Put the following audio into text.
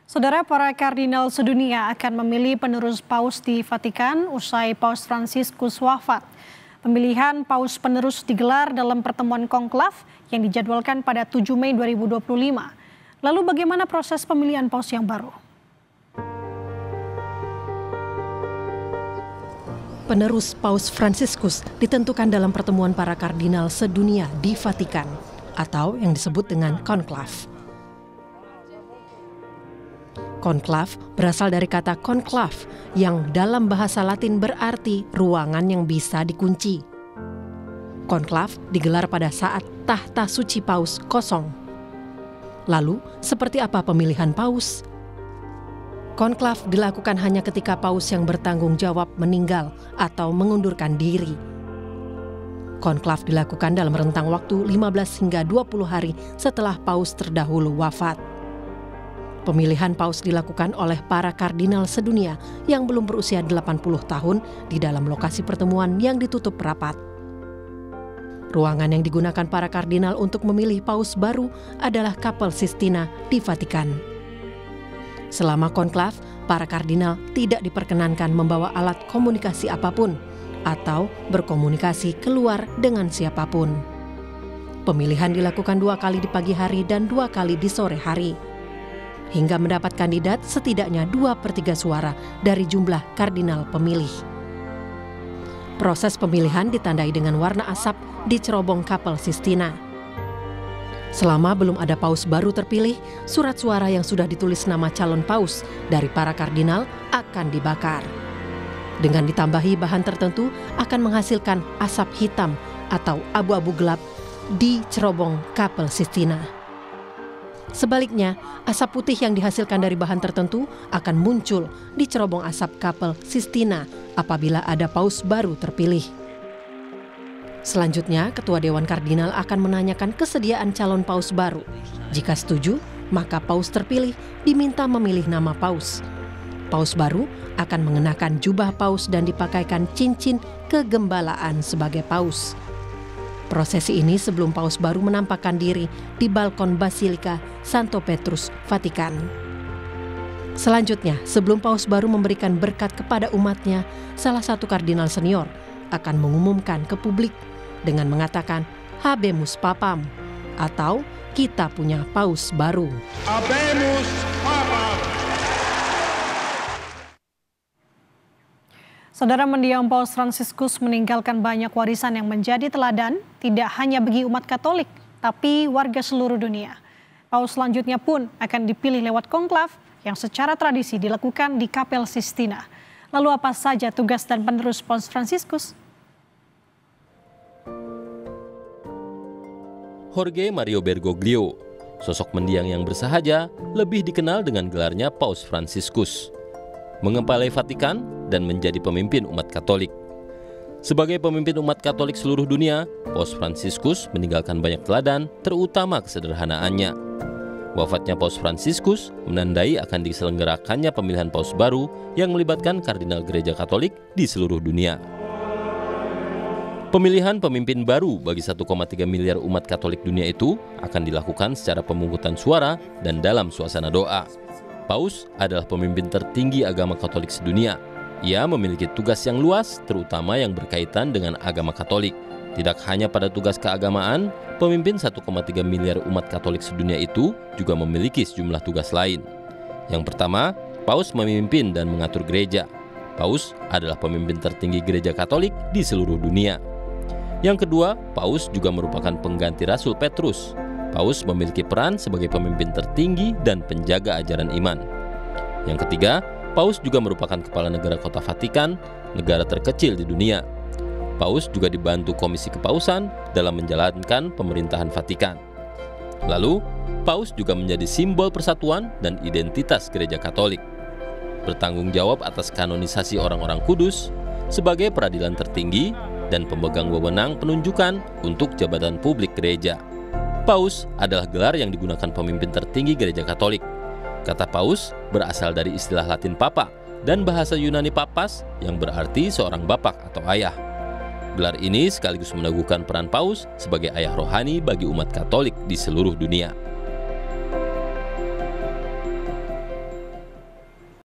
Saudara, para kardinal sedunia akan memilih penerus paus di Vatikan usai Paus Fransiskus wafat. Pemilihan paus penerus digelar dalam pertemuan konklav yang dijadwalkan pada 7 Mei 2025. Lalu bagaimana proses pemilihan paus yang baru? Penerus Paus Fransiskus ditentukan dalam pertemuan para kardinal sedunia di Vatikan atau yang disebut dengan konklav. Konklav berasal dari kata konklav yang dalam bahasa Latin berarti ruangan yang bisa dikunci. Konklav digelar pada saat tahta suci paus kosong. Lalu, seperti apa pemilihan paus? Konklav dilakukan hanya ketika paus yang bertanggung jawab meninggal atau mengundurkan diri. Konklav dilakukan dalam rentang waktu 15 hingga 20 hari setelah paus terdahulu wafat. Pemilihan paus dilakukan oleh para kardinal sedunia yang belum berusia 80 tahun di dalam lokasi pertemuan yang ditutup rapat. Ruangan yang digunakan para kardinal untuk memilih paus baru adalah Kapel Sistina di Vatikan. Selama konklav, para kardinal tidak diperkenankan membawa alat komunikasi apapun atau berkomunikasi keluar dengan siapapun. Pemilihan dilakukan 2 kali di pagi hari dan 2 kali di sore hari. Hingga mendapat kandidat setidaknya 2/3 suara dari jumlah kardinal pemilih. Proses pemilihan ditandai dengan warna asap di cerobong Kapel Sistina. Selama belum ada paus baru terpilih, surat suara yang sudah ditulis nama calon paus dari para kardinal akan dibakar. Dengan ditambahi bahan tertentu akan menghasilkan asap hitam atau abu-abu gelap di cerobong Kapel Sistina. Sebaliknya, asap putih yang dihasilkan dari bahan tertentu akan muncul di cerobong asap Kapel Sistina apabila ada paus baru terpilih. Selanjutnya, Ketua Dewan Kardinal akan menanyakan kesediaan calon paus baru. Jika setuju, maka paus terpilih diminta memilih nama paus. Paus baru akan mengenakan jubah paus dan dipakaikan cincin kegembalaan sebagai paus. Prosesi ini sebelum paus baru menampakkan diri di balkon Basilika Santo Petrus, Vatikan. Selanjutnya, sebelum paus baru memberikan berkat kepada umatnya, salah satu kardinal senior akan mengumumkan ke publik dengan mengatakan Habemus Papam atau kita punya paus baru. Habemus Papam. Saudara, mendiang Paus Fransiskus meninggalkan banyak warisan yang menjadi teladan tidak hanya bagi umat Katolik, tapi warga seluruh dunia. Paus selanjutnya pun akan dipilih lewat konklav yang secara tradisi dilakukan di Kapel Sistina. Lalu apa saja tugas dan penerus Paus Fransiskus? Jorge Mario Bergoglio, sosok mendiang yang bersahaja, lebih dikenal dengan gelarnya Paus Fransiskus. Mengepalai Vatikan dan menjadi pemimpin umat Katolik. Sebagai pemimpin umat Katolik seluruh dunia, Paus Fransiskus meninggalkan banyak teladan, terutama kesederhanaannya. Wafatnya Paus Fransiskus menandai akan diselenggarakannya pemilihan paus baru yang melibatkan kardinal gereja Katolik di seluruh dunia. Pemilihan pemimpin baru bagi 1,3 miliar umat Katolik dunia itu akan dilakukan secara pemungutan suara dan dalam suasana doa. Paus adalah pemimpin tertinggi agama Katolik sedunia. Ia memiliki tugas yang luas, terutama yang berkaitan dengan agama Katolik. Tidak hanya pada tugas keagamaan, pemimpin 1,3 miliar umat Katolik sedunia itu juga memiliki sejumlah tugas lain. Yang pertama, Paus memimpin dan mengatur gereja. Paus adalah pemimpin tertinggi gereja Katolik di seluruh dunia. Yang kedua, Paus juga merupakan pengganti Rasul Petrus. Paus memiliki peran sebagai pemimpin tertinggi dan penjaga ajaran iman. Yang ketiga, Paus juga merupakan kepala negara kota Vatikan, negara terkecil di dunia. Paus juga dibantu Komisi Kepausan dalam menjalankan pemerintahan Vatikan. Lalu, Paus juga menjadi simbol persatuan dan identitas gereja Katolik. Bertanggung jawab atas kanonisasi orang-orang kudus sebagai peradilan tertinggi dan pemegang wewenang penunjukan untuk jabatan publik gereja. Paus adalah gelar yang digunakan pemimpin tertinggi gereja Katolik. Kata Paus berasal dari istilah Latin Papa dan bahasa Yunani Papas yang berarti seorang bapak atau ayah. Gelar ini sekaligus meneguhkan peran Paus sebagai ayah rohani bagi umat Katolik di seluruh dunia.